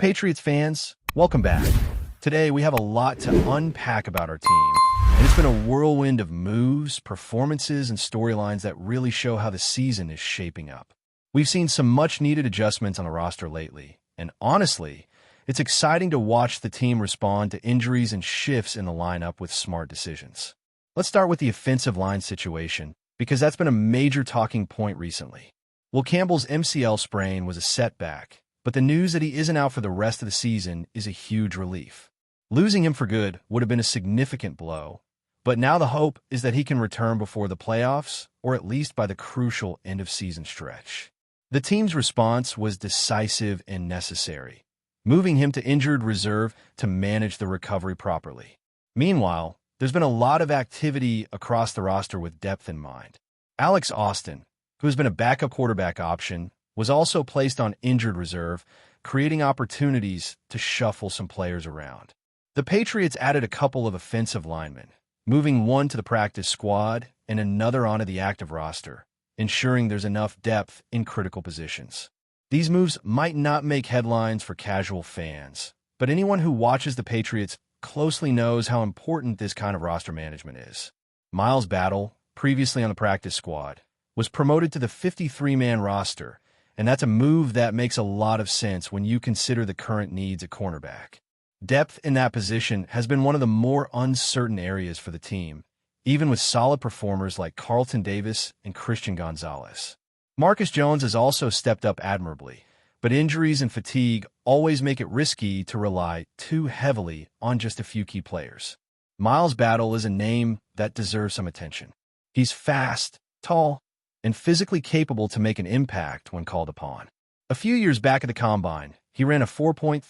Patriots fans, welcome back. Today we have a lot to unpack about our team, and it's been a whirlwind of moves, performances, and storylines that really show how the season is shaping up. We've seen some much-needed adjustments on the roster lately, and honestly, it's exciting to watch the team respond to injuries and shifts in the lineup with smart decisions. Let's start with the offensive line situation, because that's been a major talking point recently. Will Campbell's MCL sprain was a setback, but the news that he isn't out for the rest of the season is a huge relief. Losing him for good would have been a significant blow, but now the hope is that he can return before the playoffs, or at least by the crucial end-of-season stretch. The team's response was decisive and necessary, moving him to injured reserve to manage the recovery properly. Meanwhile, there's been a lot of activity across the roster with depth in mind. Alex Austin, who has been a backup quarterback option, was also placed on injured reserve, creating opportunities to shuffle some players around. The Patriots added a couple of offensive linemen, moving one to the practice squad and another onto the active roster, ensuring there's enough depth in critical positions. These moves might not make headlines for casual fans, but anyone who watches the Patriots closely knows how important this kind of roster management is. Miles Battle, previously on the practice squad, was promoted to the 53-man roster, and that's a move that makes a lot of sense when you consider the current needs at cornerback. Depth in that position has been one of the more uncertain areas for the team, even with solid performers like Carlton Davis and Christian Gonzalez. Marcus Jones has also stepped up admirably, but injuries and fatigue always make it risky to rely too heavily on just a few key players. Miles Battle is a name that deserves some attention. He's fast, tall, and physically capable to make an impact when called upon. A few years back at the Combine, he ran a 4.37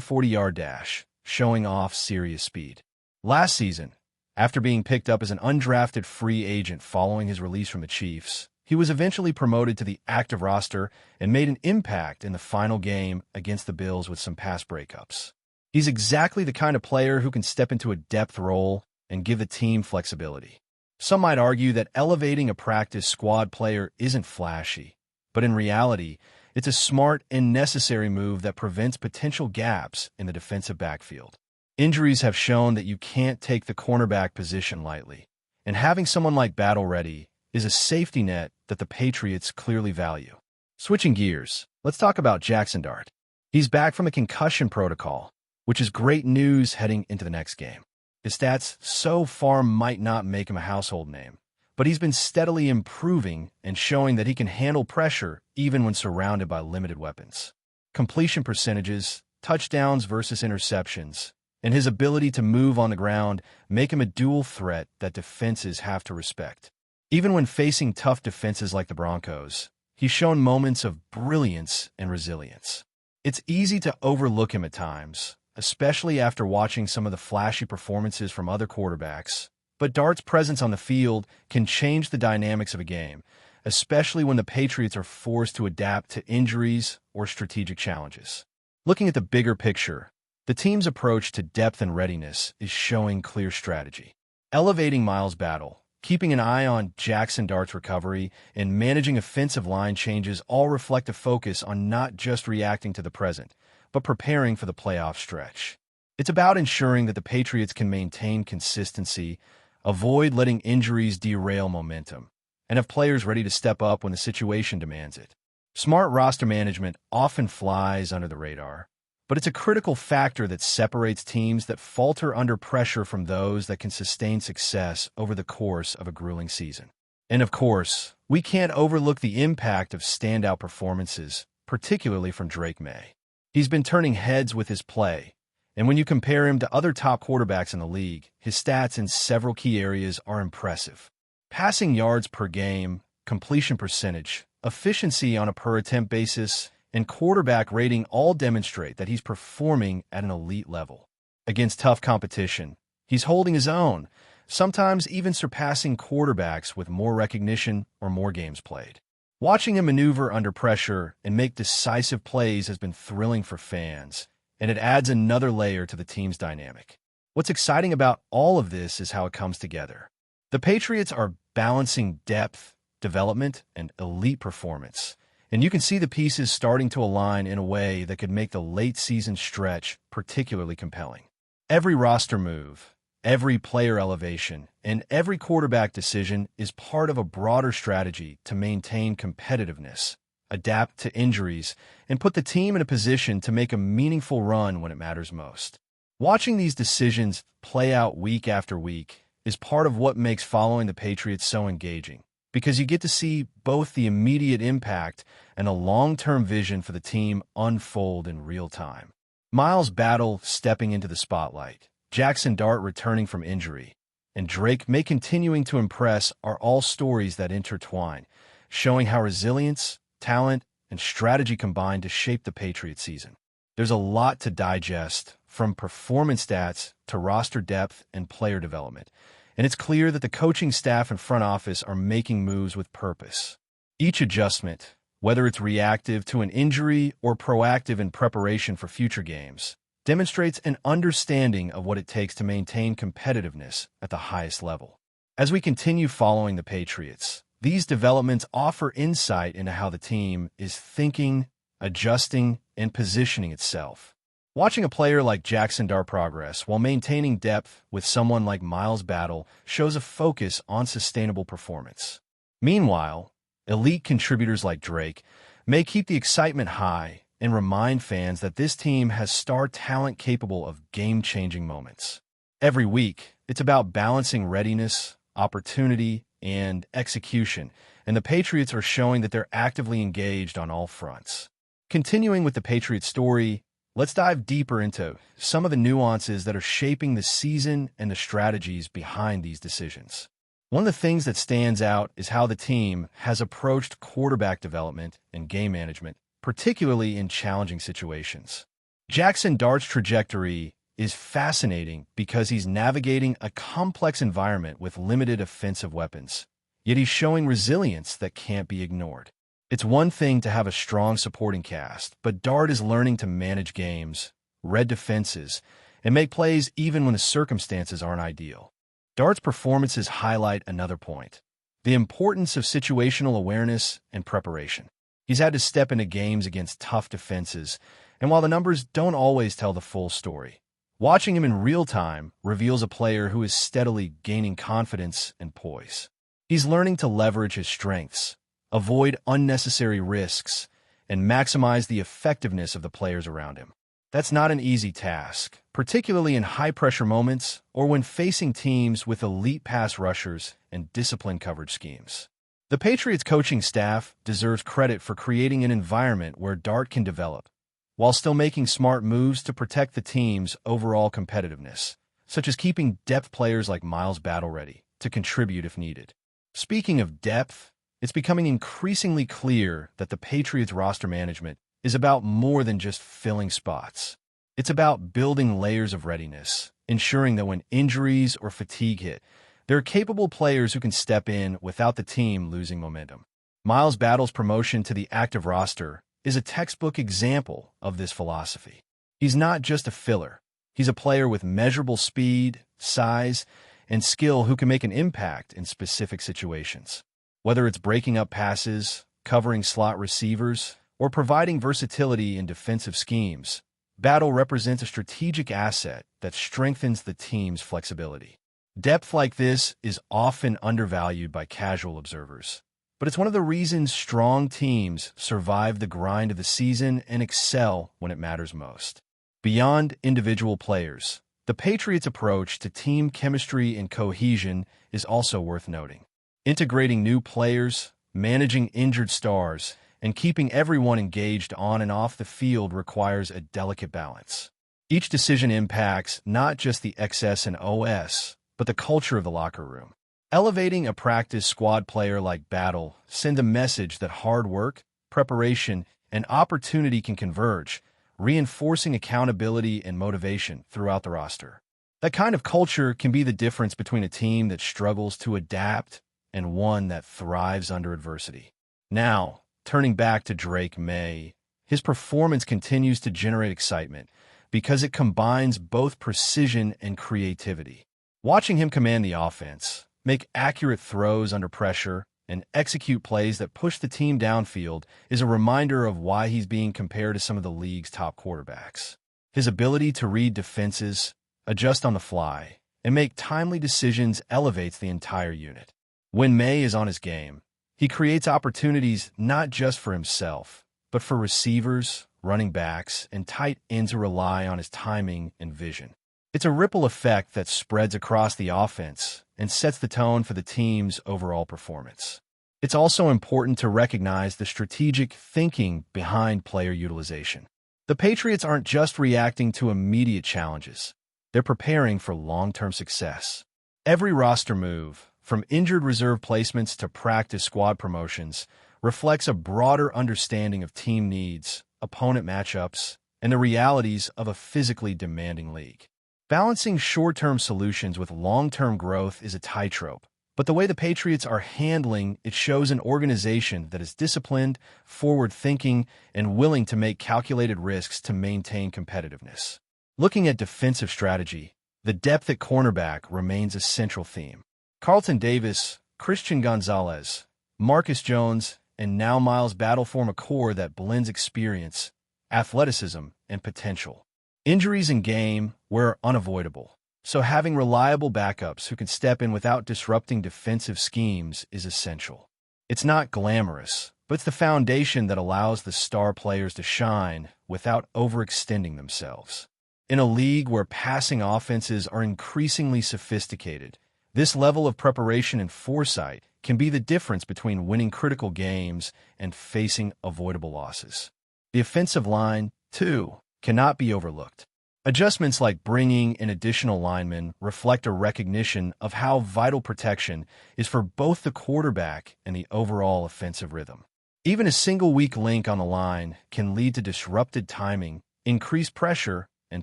40-yard dash, showing off serious speed. Last season, after being picked up as an undrafted free agent following his release from the Chiefs, he was eventually promoted to the active roster and made an impact in the final game against the Bills with some pass breakups. He's exactly the kind of player who can step into a depth role and give the team flexibility. Some might argue that elevating a practice squad player isn't flashy, but in reality, it's a smart and necessary move that prevents potential gaps in the defensive backfield. Injuries have shown that you can't take the cornerback position lightly, and having someone like Battle ready is a safety net that the Patriots clearly value. Switching gears, let's talk about Jackson Dart. He's back from a concussion protocol, which is great news heading into the next game. His stats so far might not make him a household name, but he's been steadily improving and showing that he can handle pressure even when surrounded by limited weapons. Completion percentages, touchdowns versus interceptions, and his ability to move on the ground make him a dual threat that defenses have to respect. Even when facing tough defenses like the Broncos, he's shown moments of brilliance and resilience. It's easy to overlook him at times, especially after watching some of the flashy performances from other quarterbacks, but Dart's presence on the field can change the dynamics of a game, especially when the Patriots are forced to adapt to injuries or strategic challenges. Looking at the bigger picture, the team's approach to depth and readiness is showing clear strategy. Elevating Miles Battle, keeping an eye on Jackson Dart's recovery, and managing offensive line changes all reflect a focus on not just reacting to the present, but preparing for the playoff stretch. It's about ensuring that the Patriots can maintain consistency, avoid letting injuries derail momentum, and have players ready to step up when the situation demands it. Smart roster management often flies under the radar, but it's a critical factor that separates teams that falter under pressure from those that can sustain success over the course of a grueling season. And of course, we can't overlook the impact of standout performances, particularly from Drake May. He's been turning heads with his play, and when you compare him to other top quarterbacks in the league, his stats in several key areas are impressive. Passing yards per game, completion percentage, efficiency on a per-attempt basis, and quarterback rating all demonstrate that he's performing at an elite level. Against tough competition, he's holding his own, sometimes even surpassing quarterbacks with more recognition or more games played. Watching him maneuver under pressure and make decisive plays has been thrilling for fans, and it adds another layer to the team's dynamic. What's exciting about all of this is how it comes together. The Patriots are balancing depth, development, and elite performance, And you can see the pieces starting to align in a way that could make the late-season stretch particularly compelling. Every roster move, every player elevation, and every quarterback decision is part of a broader strategy to maintain competitiveness, adapt to injuries, and put the team in a position to make a meaningful run when it matters most. Watching these decisions play out week after week is part of what makes following the Patriots so engaging, because you get to see both the immediate impact and a long-term vision for the team unfold in real time. Miles Battle stepping into the spotlight, Jackson Dart returning from injury, and Drake May continuing to impress are all stories that intertwine, showing how resilience, talent, and strategy combine to shape the Patriots season. There's a lot to digest, from performance stats to roster depth and player development, and it's clear that the coaching staff and front office are making moves with purpose. Each adjustment, whether it's reactive to an injury or proactive in preparation for future games, demonstrates an understanding of what it takes to maintain competitiveness at the highest level. As we continue following the Patriots, these developments offer insight into how the team is thinking, adjusting, and positioning itself. Watching a player like Jackson Dart progress while maintaining depth with someone like Miles Battle shows a focus on sustainable performance. Meanwhile, elite contributors like Drake may keep the excitement high and remind fans that this team has star talent capable of game-changing moments. Every week, it's about balancing readiness, opportunity, and execution, and the Patriots are showing that they're actively engaged on all fronts. Continuing with the Patriots story, let's dive deeper into some of the nuances that are shaping the season and the strategies behind these decisions. One of the things that stands out is how the team has approached quarterback development and game management, particularly in challenging situations. Jackson Dart's trajectory is fascinating because he's navigating a complex environment with limited offensive weapons, yet he's showing resilience that can't be ignored. It's one thing to have a strong supporting cast, but Dart is learning to manage games, read defenses, and make plays even when the circumstances aren't ideal. Dart's performances highlight another point: the importance of situational awareness and preparation. He's had to step into games against tough defenses, and while the numbers don't always tell the full story, watching him in real time reveals a player who is steadily gaining confidence and poise. He's learning to leverage his strengths, avoid unnecessary risks, and maximize the effectiveness of the players around him. That's not an easy task, particularly in high-pressure moments or when facing teams with elite pass rushers and disciplined coverage schemes. The Patriots coaching staff deserves credit for creating an environment where Dart can develop, while still making smart moves to protect the team's overall competitiveness, such as keeping depth players like Miles Battle ready to contribute if needed. Speaking of depth, it's becoming increasingly clear that the Patriots roster management is about more than just filling spots. It's about building layers of readiness, ensuring that when injuries or fatigue hit, there are capable players who can step in without the team losing momentum. Miles Battle's promotion to the active roster is a textbook example of this philosophy. He's not just a filler. He's a player with measurable speed, size, and skill who can make an impact in specific situations. Whether it's breaking up passes, covering slot receivers, or providing versatility in defensive schemes, Battle represents a strategic asset that strengthens the team's flexibility. Depth like this is often undervalued by casual observers, but it's one of the reasons strong teams survive the grind of the season and excel when it matters most. Beyond individual players, the Patriots' approach to team chemistry and cohesion is also worth noting. Integrating new players, managing injured stars, and keeping everyone engaged on and off the field requires a delicate balance. Each decision impacts not just the XS and OS, but the culture of the locker room. Elevating a practice squad player like Battle sends a message that hard work, preparation, and opportunity can converge, reinforcing accountability and motivation throughout the roster. That kind of culture can be the difference between a team that struggles to adapt and one that thrives under adversity. Now, turning back to Drake May, his performance continues to generate excitement because it combines both precision and creativity. Watching him command the offense, make accurate throws under pressure, and execute plays that push the team downfield is a reminder of why he's being compared to some of the league's top quarterbacks. His ability to read defenses, adjust on the fly, and make timely decisions elevates the entire unit. When May is on his game, he creates opportunities not just for himself, but for receivers, running backs, and tight ends who rely on his timing and vision. It's a ripple effect that spreads across the offense and sets the tone for the team's overall performance. It's also important to recognize the strategic thinking behind player utilization. The Patriots aren't just reacting to immediate challenges. They're preparing for long-term success. Every roster move, from injured reserve placements to practice squad promotions, reflects a broader understanding of team needs, opponent matchups, and the realities of a physically demanding league. Balancing short-term solutions with long-term growth is a tightrope, but the way the Patriots are handling it shows an organization that is disciplined, forward-thinking, and willing to make calculated risks to maintain competitiveness. Looking at defensive strategy, the depth at cornerback remains a central theme. Carlton Davis, Christian Gonzalez, Marcus Jones, and now Miles Battle form a core that blends experience, athleticism, and potential. Injuries in game were unavoidable, so having reliable backups who can step in without disrupting defensive schemes is essential. It's not glamorous, but it's the foundation that allows the star players to shine without overextending themselves. In a league where passing offenses are increasingly sophisticated, this level of preparation and foresight can be the difference between winning critical games and facing avoidable losses. The offensive line, too, cannot be overlooked. Adjustments like bringing in additional linemen reflect a recognition of how vital protection is for both the quarterback and the overall offensive rhythm. Even a single weak link on the line can lead to disrupted timing, increased pressure, and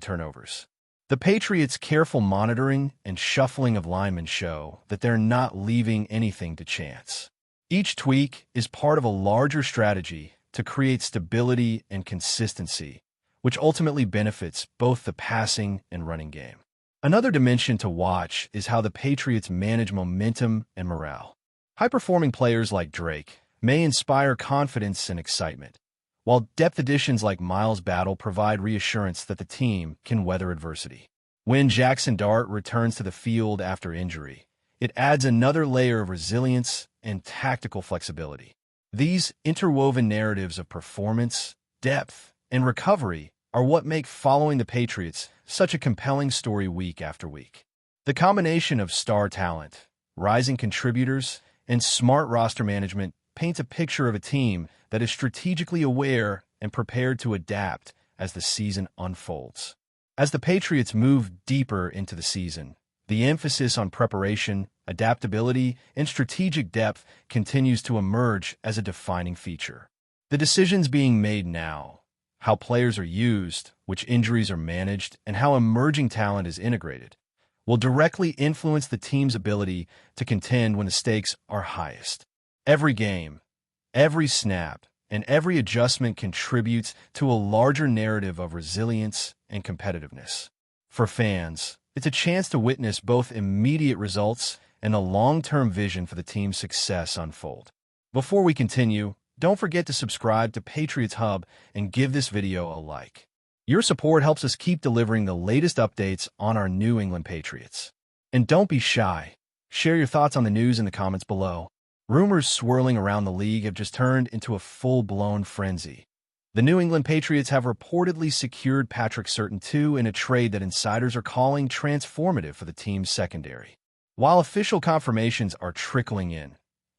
turnovers. The Patriots' careful monitoring and shuffling of linemen show that they're not leaving anything to chance. Each tweak is part of a larger strategy to create stability and consistency, which ultimately benefits both the passing and running game. Another dimension to watch is how the Patriots manage momentum and morale. High-performing players like Drake may inspire confidence and excitement, while depth additions like Miles Battle provide reassurance that the team can weather adversity. When Jackson Dart returns to the field after injury, it adds another layer of resilience and tactical flexibility. These interwoven narratives of performance, depth, and recovery are what make following the Patriots such a compelling story week after week. The combination of star talent, rising contributors, and smart roster management paints a picture of a team that is strategically aware and prepared to adapt as the season unfolds. As the Patriots move deeper into the season, the emphasis on preparation, adaptability, and strategic depth continues to emerge as a defining feature. The decisions being made now, how players are used, which injuries are managed, and how emerging talent is integrated, will directly influence the team's ability to contend when the stakes are highest. Every game, every snap, and every adjustment contributes to a larger narrative of resilience and competitiveness. For fans, it's a chance to witness both immediate results and a long-term vision for the team's success unfold. Before we continue, don't forget to subscribe to Patriots Hub and give this video a like. Your support helps us keep delivering the latest updates on our New England Patriots. And don't be shy. Share your thoughts on the news in the comments below. Rumors swirling around the league have just turned into a full-blown frenzy. The New England Patriots have reportedly secured Patrick Surtain II in a trade that insiders are calling transformative for the team's secondary. While official confirmations are trickling in,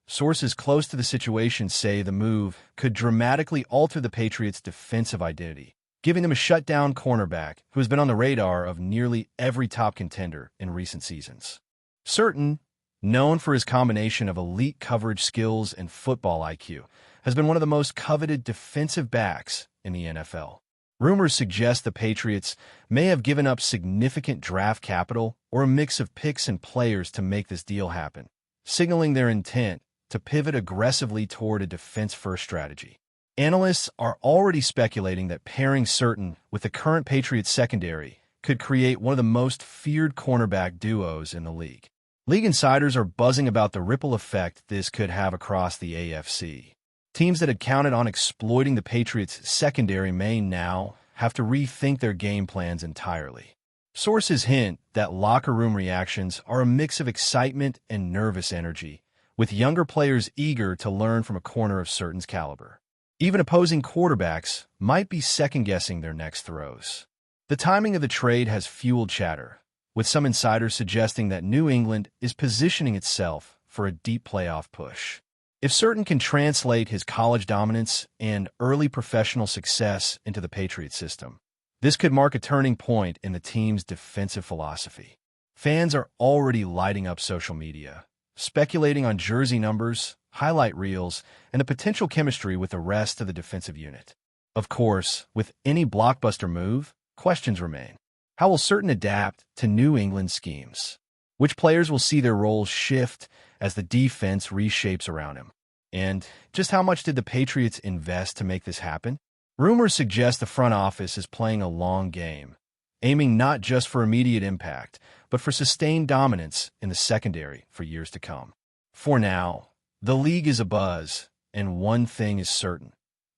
sources close to the situation say the move could dramatically alter the Patriots' defensive identity, giving them a shutdown cornerback who has been on the radar of nearly every top contender in recent seasons. Surtain, known for his combination of elite coverage skills and football IQ, has been one of the most coveted defensive backs in the NFL. Rumors suggest the Patriots may have given up significant draft capital or a mix of picks and players to make this deal happen, signaling their intent to pivot aggressively toward a defense-first strategy. Analysts are already speculating that pairing Surtain with the current Patriots secondary could create one of the most feared cornerback duos in the league. League insiders are buzzing about the ripple effect this could have across the AFC. Teams that had counted on exploiting the Patriots' secondary may now have to rethink their game plans entirely. Sources hint that locker room reactions are a mix of excitement and nervous energy, with younger players eager to learn from a corner of Surtain's caliber. Even opposing quarterbacks might be second-guessing their next throws. The timing of the trade has fueled chatter, with some insiders suggesting that New England is positioning itself for a deep playoff push. If Surtain can translate his college dominance and early professional success into the Patriot system, this could mark a turning point in the team's defensive philosophy. Fans are already lighting up social media, speculating on jersey numbers, highlight reels, and the potential chemistry with the rest of the defensive unit. Of course, with any blockbuster move, questions remain. How will Surtain adapt to New England schemes? Which players will see their roles shift as the defense reshapes around him? And just how much did the Patriots invest to make this happen? Rumors suggest the front office is playing a long game, aiming not just for immediate impact, but for sustained dominance in the secondary for years to come. For now, the league is abuzz, and one thing is certain.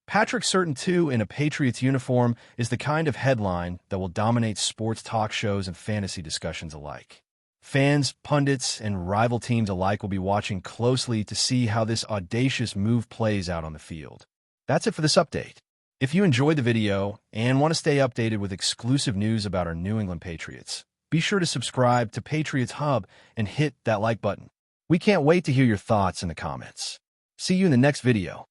Patrick Surtain II in a Patriots uniform is the kind of headline that will dominate sports talk shows and fantasy discussions alike. Fans, pundits, and rival teams alike will be watching closely to see how this audacious move plays out on the field. That's it for this update. If you enjoyed the video and want to stay updated with exclusive news about our New England Patriots, be sure to subscribe to Patriots Hub and hit that like button. We can't wait to hear your thoughts in the comments. See you in the next video.